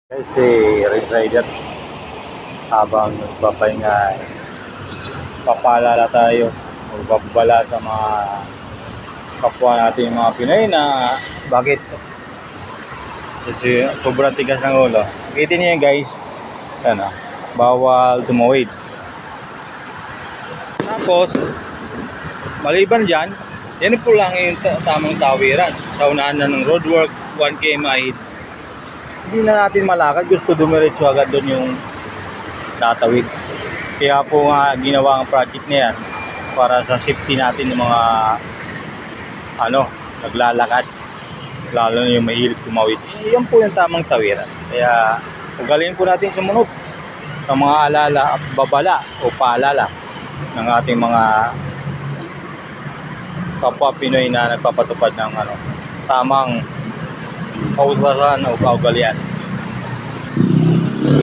Si Red Rider habang nagpapahinga, papaalala tayo o babala sa mga kapwa natin mga Pinoy na bakit kasi sobrang tigas ng ulo. Kita niyo yan guys, ano, bawal tumawid. Tapos maliban dyan, yan po lang yung tamang tawiran sa unahan na ng roadwork 1 km ahead. Hindi na natin malakad, gusto dumiretso agad doon yung tatawid. Kaya po nga ginawa ang project na yan para sa safety natin ng mga naglalakad, lalo na yung mahilig tumawid. Yan po yung tamang tawiran. Kaya ugaliin po natin sumunod sa mga alala, babala o paalala ng ating mga kapwa Pinoy na nagpapatupad ng tamang kautosan o kaugalian.